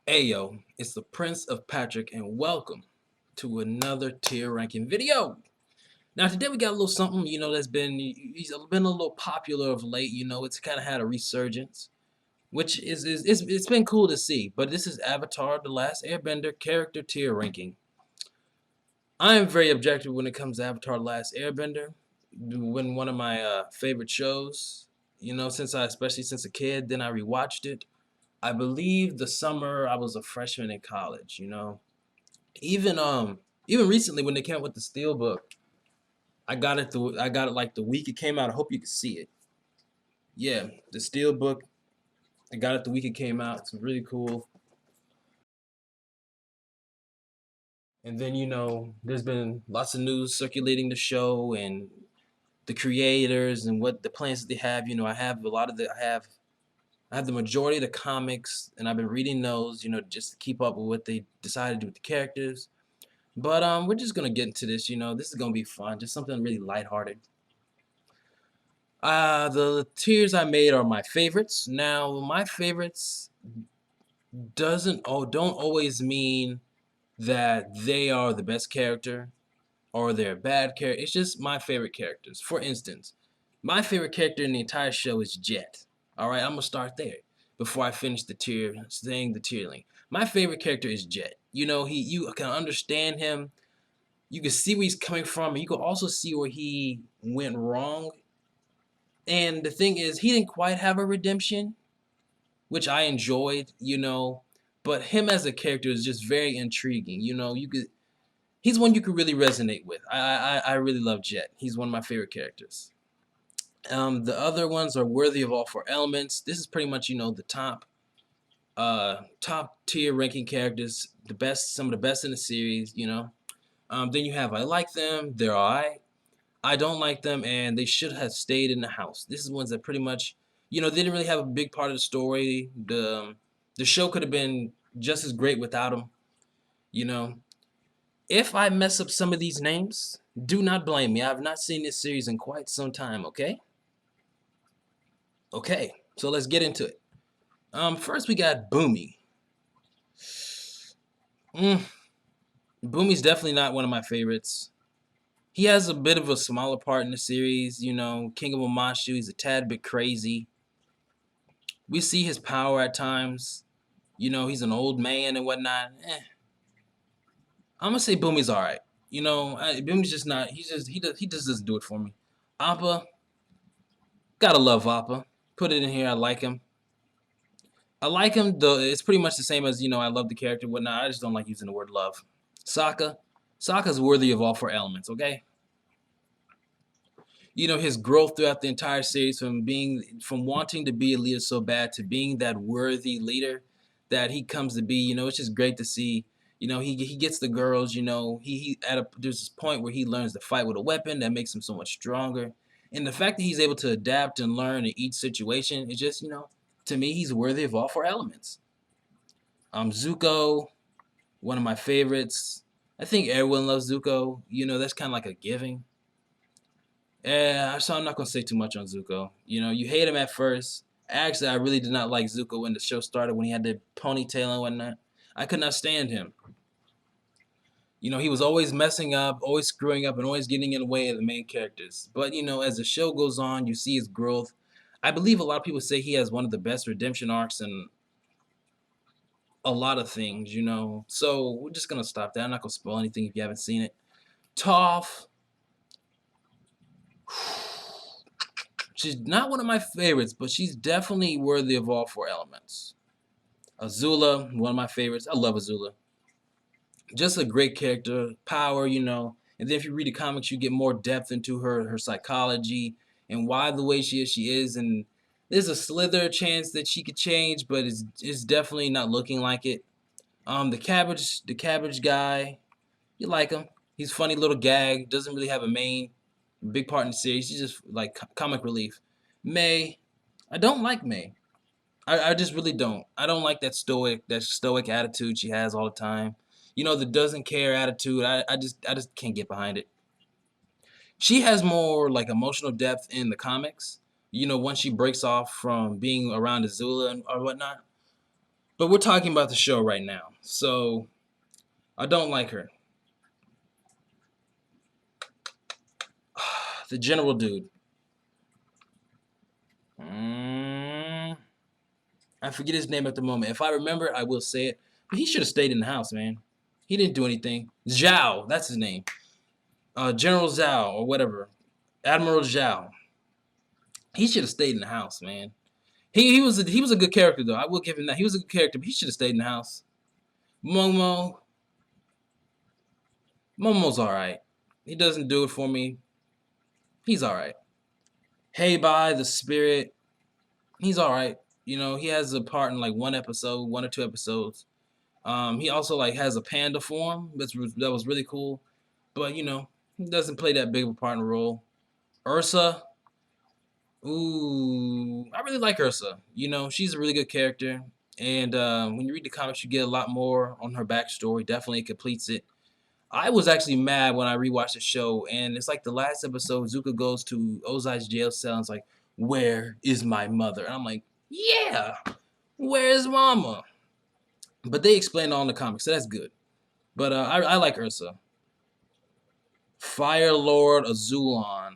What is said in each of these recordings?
Hey yo, it's the Prince of Patrick and welcome to another tier ranking video. Now today we got a little something, that's he's been a little popular of late, it's kind of had a resurgence, which it's been cool to see. But this is Avatar the Last Airbender character tier ranking. I am very objective when it comes to Avatar the Last Airbender. When one of my favorite shows, especially since a kid, then I rewatched it. I believe the summer I was a freshman in college. Even recently when they came out with the Steelbook, I got it like the week it came out. I hope you can see it. Yeah, the Steelbook. I got it the week it came out. It's really cool. And then there's been lots of news circulating the show and the creators and what the plans that they have. I have a lot of I have the majority of the comics, and I've been reading those, just to keep up with what they decided to do with the characters. But we're just gonna get into this. This is gonna be fun, just something really lighthearted. The tiers I made are my favorites. Now, my favorites don't always mean that they are the best character or they're a bad character. It's just my favorite characters. For instance, my favorite character in the entire show is Jet. All right, I'm gonna start there before I finish saying the tier link. My favorite character is Jet. You can understand him. You can see where he's coming from, and you can also see where he went wrong. And the thing is, he didn't quite have a redemption, which I enjoyed. But him as a character is just very intriguing. He's one you could really resonate with. I really love Jet. He's one of my favorite characters. The other ones are worthy of all four elements. This is pretty much the top tier ranking characters, the best, some of the best in the series. Then you have I like them, they're alright. I don't like them, and they should have stayed in the house. This is ones that pretty much, they didn't really have a big part of the story. The show could have been just as great without them. You know, if I mess up some of these names, do not blame me. I have not seen this series in quite some time. Okay. So let's get into it. First we got Boomy. Mm, Boomy's definitely not one of my favorites. He has a bit of a smaller part in the series. King of Omashu. He's a tad bit crazy. We see his power at times. He's an old man and whatnot. I'm gonna say Boomy's all right. Boomy's just not. He just doesn't do it for me. Appa, gotta love Appa. Put it in here. I like him. I like him though. It's pretty much the same as I love the character and whatnot. I just don't like using the word love. Sokka, Sokka's worthy of all four elements. Okay. His growth throughout the entire series from wanting to be a leader so bad to being that worthy leader that he comes to be. It's just great to see. He gets the girls. There's this point where he learns to fight with a weapon that makes him so much stronger, and the fact that he's able to adapt and learn in each situation is just to me he's worthy of all four elements. Zuko, one of my favorites. I think everyone loves Zuko. That's kind of like a giving. Yeah, so I'm not gonna say too much on Zuko. You hate him at first. Actually, I really did not like Zuko when the show started, when he had the ponytail and whatnot. I could not stand him. He was always messing up, always screwing up, and always getting in the way of the main characters. But as the show goes on, you see his growth. I believe a lot of people say he has one of the best redemption arcs in a lot of things. So we're just gonna stop there. I'm not gonna spoil anything if you haven't seen it. Toph. She's not one of my favorites, but she's definitely worthy of all four elements. Azula, one of my favorites. I love Azula. Just a great character, power. And then if you read the comics, you get more depth into her psychology and why the way she is. And there's a slither chance that she could change, but it's definitely not looking like it. The cabbage guy, you like him. He's funny little gag. Doesn't really have a big part in the series. He's just like comic relief. May, I don't like May. I just really don't. I don't like that stoic attitude she has all the time. The doesn't care attitude. I just can't get behind it. She has more like emotional depth in the comics. Once she breaks off from being around Azula or whatnot. But we're talking about the show right now, so I don't like her. The general dude. I forget his name at the moment. If I remember, I will say it. But he should have stayed in the house, man. He didn't do anything. Zhao, that's his name. General Zhao or whatever. Admiral Zhao. He should have stayed in the house, man. He was a good character though. I will give him that. He was a good character, but he should have stayed in the house. Momo's alright. He doesn't do it for me. He's alright. Hey Bye, the spirit. He's alright. You know, he has a part in like one or two episodes. He also like has a panda form. That was really cool. But you know, he doesn't play that big of a part in the role. Ursa. Ooh, I really like Ursa. You know, she's a really good character. And when you read the comics, you get a lot more on her backstory. Definitely completes it. I was actually mad when I rewatched the show, and it's like the last episode, Zuko goes to Ozai's jail cell and it's like, "Where is my mother?" And I'm like, "Yeah, where is Mama?" But they explain all in the comics, so that's good. But I like Ursa. Fire Lord Azulon.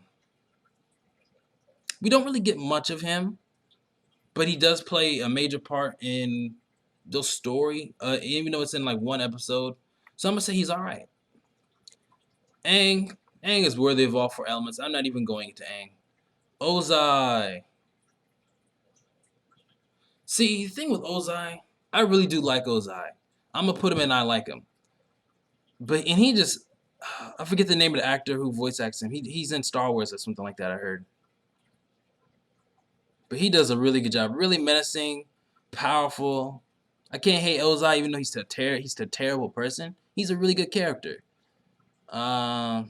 We don't really get much of him, but he does play a major part in the story, even though it's in like one episode. So I'm gonna say he's all right. Aang is worthy of all four elements. I'm not even going into Aang. Ozai. See, the thing with Ozai, I really do like Ozai. I'm gonna put him in I like him. But he just, I forget the name of the actor who voice acts him. He's in Star Wars or something like that, I heard. But he does a really good job. Really menacing, powerful. I can't hate Ozai even though he's a terrible person. He's a really good character. I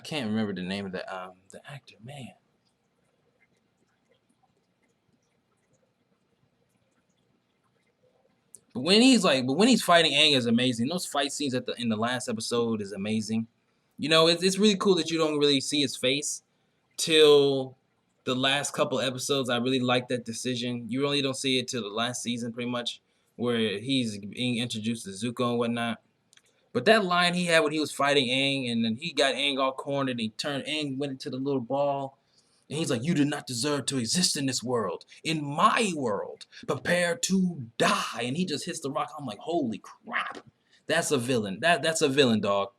can't remember the name of the actor, man. But when he's fighting Aang is amazing. Those fight scenes in the last episode is amazing. You know, it's really cool that you don't really see his face till the last couple episodes. I really like that decision. You really don't see it till the last season, pretty much, where he's being introduced to Zuko and whatnot. But that line he had when he was fighting Aang, and then he got Aang all cornered, and Aang went into the little ball, and he's like, "You do not deserve to exist in this world. In my world, prepare to die." And he just hits the rock. I'm like, holy crap. That's a villain. That's a villain, dog.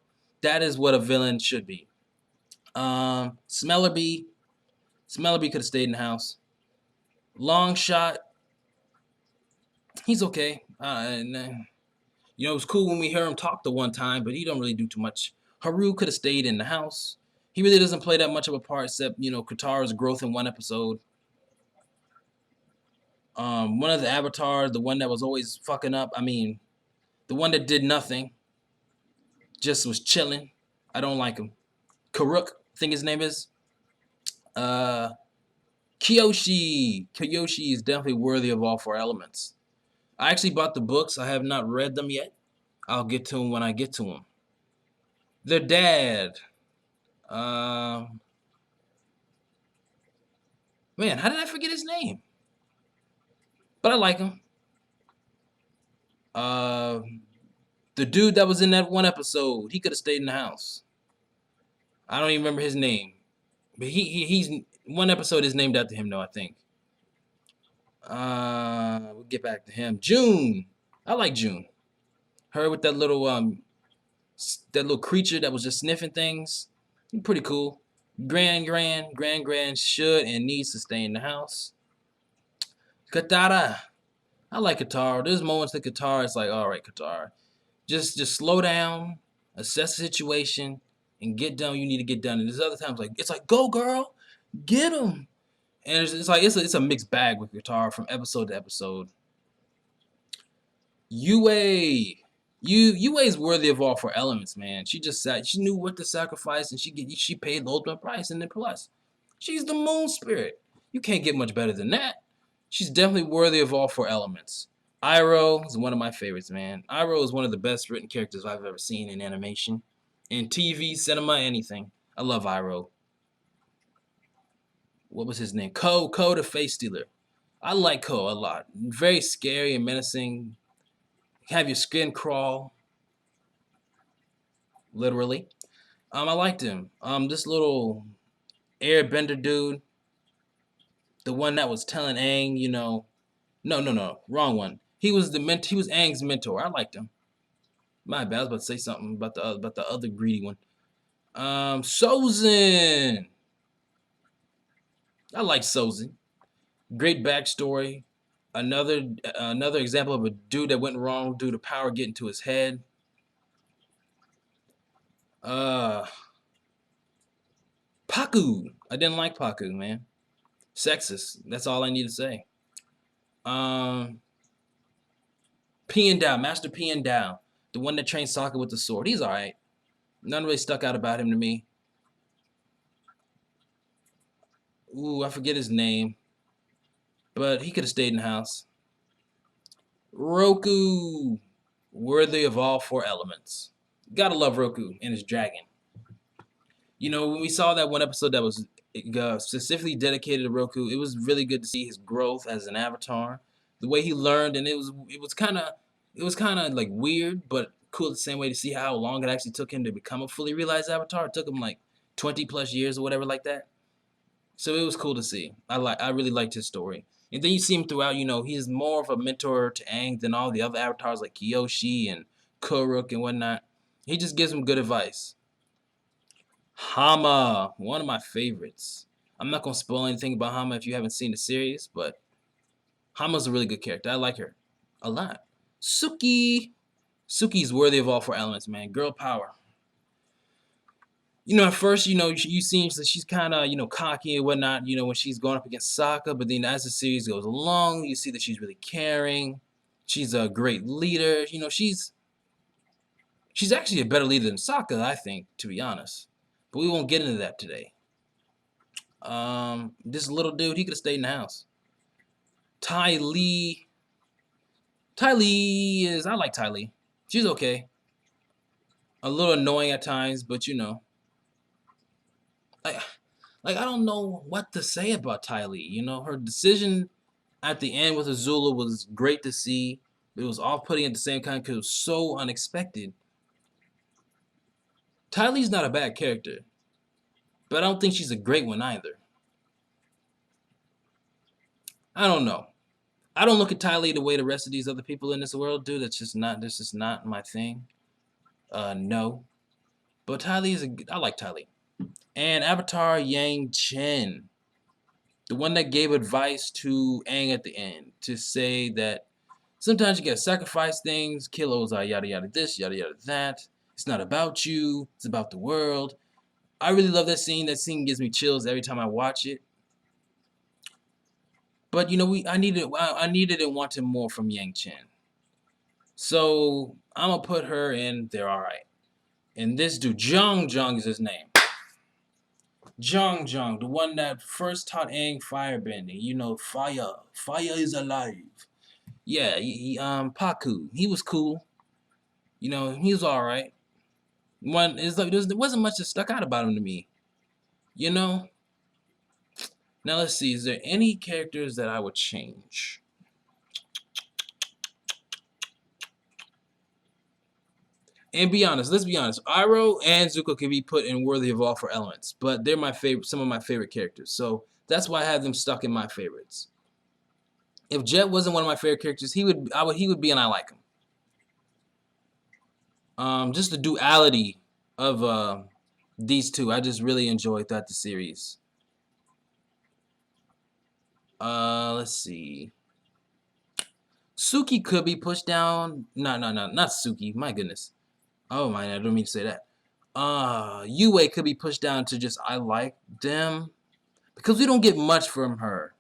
That is what a villain should be. Smellerbee could have stayed in the house. Long shot. He's okay. You know, it was cool when we heard him talk the one time, but he don't really do too much. Haru could have stayed in the house. He really doesn't play that much of a part, except, you know, Katara's growth in one episode. One of the avatars, the one that was always fucking up. I mean, the one that did nothing, just was chilling. I don't like him. Karuk, I think his name is. Kyoshi. Kyoshi is definitely worthy of all four elements. I actually bought the books. I have not read them yet. I'll get to them when I get to them. Their dad. Man, how did I forget his name? But I like him. The dude that was in that one episode, he could have stayed in the house. I don't even remember his name. But he's one episode is named after him though, I think. We'll get back to him. June. I like June. Her with that little creature that was just sniffing things. Pretty cool. Grand should and needs to stay in the house. Katara. I like Katara. There's moments that Katara is like, all right, Katara, just slow down, assess the situation, and get done what you need to get done. And there's other times like it's like, go girl, get him. And it's a mixed bag with Katara from episode to episode. Yue. Yue is worthy of all four elements, man. She knew what to sacrifice, and she paid the ultimate price. And then plus, she's the moon spirit. You can't get much better than that. She's definitely worthy of all four elements. Iroh is one of my favorites, man. Iroh is one of the best written characters I've ever seen in animation, in TV, cinema, anything. I love Iroh. What was his name? Ko the Face Stealer. I like Ko a lot. Very scary and menacing. Have your skin crawl, literally. I liked him. This little airbender dude, the one that was telling Aang, no, wrong one. He was he was Aang's mentor. I liked him. My bad. I was about to say something about the other greedy one. Sozin. I like Sozin. Great backstory. Another example of a dude that went wrong due to power getting to his head. Paku. I didn't like Paku, man. Sexist. That's all I need to say. P and Dow, Master P and Dow, the one that trains Sokka with the sword. He's alright. None really stuck out about him to me. Ooh, I forget his name. But he could have stayed in the house. Roku. Worthy of all four elements. Gotta love Roku and his dragon. When we saw that one episode that was specifically dedicated to Roku, it was really good to see his growth as an avatar. The way he learned, and it was kind of like weird, but cool the same way to see how long it actually took him to become a fully realized avatar. It took him like 20 plus years or whatever like that. So it was cool to see. I really liked his story. And then you see him throughout, he's more of a mentor to Aang than all the other avatars like Kyoshi and Kuruk and whatnot. He just gives him good advice. Hama, one of my favorites. I'm not going to spoil anything about Hama if you haven't seen the series, but Hama's a really good character. I like her a lot. Suki. Suki's worthy of all four elements, man. Girl power. At first, you see that she's kind of, cocky and whatnot, when she's going up against Sokka. But then as the series goes along, you see that she's really caring. She's a great leader. She's actually a better leader than Sokka, I think, to be honest. But we won't get into that today. This little dude, he could have stayed in the house. Ty Lee. I like Ty Lee. She's okay. A little annoying at times, but I don't know what to say about Ty Lee. Her decision at the end with Azula was great to see. It was off-putting at the same time because it was so unexpected. Ty Lee's not a bad character, but I don't think she's a great one either. I don't know. I don't look at Ty Lee the way the rest of these other people in this world do. That's just not my thing. No. But Ty Lee I like Ty Lee. And Avatar Yang Chen. The one that gave advice to Aang at the end to say that sometimes you gotta sacrifice things, kill Ozai, yada yada this, yada yada that. It's not about you, it's about the world. I really love that scene. That scene gives me chills every time I watch it. But I needed and wanted more from Yang Chen. So I'm gonna put her in there, alright. And this dude, Zhang is his name. Zhang, the one that first taught Aang firebending. Fire. Fire is alive. Yeah, Paku. He was cool. He was alright. There wasn't much that stuck out about him to me. Now let's see, is there any characters that I would change? And let's be honest, Iroh and Zuko can be put in worthy of all four elements, but they're some of my favorite characters. So that's why I have them stuck in my favorites. If Jet wasn't one of my favorite characters, he would be, and I like him. Just the duality of these two, I just really enjoyed that the series. Let's see. Suki could be pushed down. No, not Suki. My goodness. Oh my, I don't mean to say that. Yue could be pushed down to just I like them because we don't get much from her.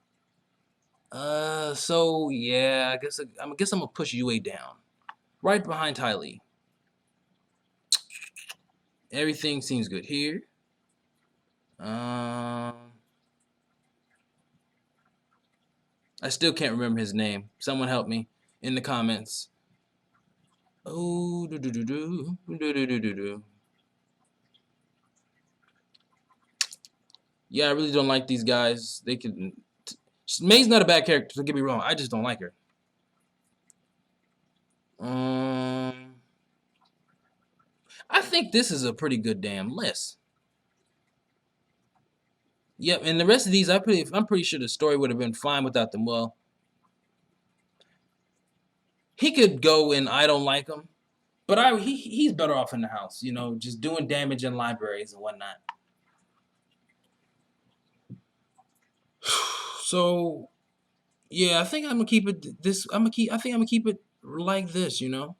So yeah, I guess I'm gonna push Yue down, right behind Ty Lee. Everything seems good here. I still can't remember his name. Someone help me in the comments. Oh, Yeah, I really don't like these guys. May's not a bad character, don't get me wrong. I just don't like her. I think this is a pretty good damn list. Yep, and the rest of these, I'm pretty sure the story would have been fine without them. Well, he could go and I don't like him, but he's better off in the house, you know, just doing damage in libraries and whatnot. So yeah, I think I'm gonna keep it this. I think I'm gonna keep it like this, you know.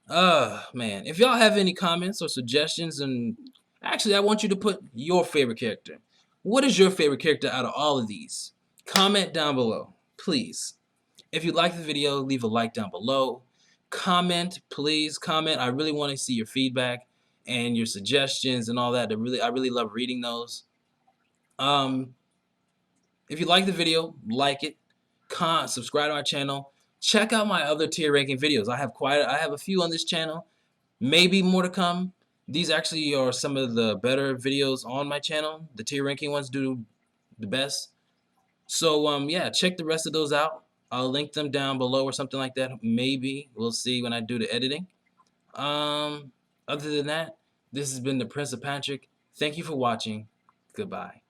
Man, if y'all have any comments or suggestions, and actually, I want you to put your favorite character. What is your favorite character out of all of these? Comment down below, please. If you like the video, leave a like down below. Comment, please comment. I really want to see your feedback and your suggestions and all that. I really love reading those. If you like the video, like it. Subscribe to my channel. Check out my other tier ranking videos. I have a few on this channel. Maybe more to come. These actually are some of the better videos on my channel. The tier ranking ones do the best. So yeah, check the rest of those out. I'll link them down below or something like that. Maybe we'll see when I do the editing. Other than that, this has been the Prince of Patrick. Thank you for watching. Goodbye.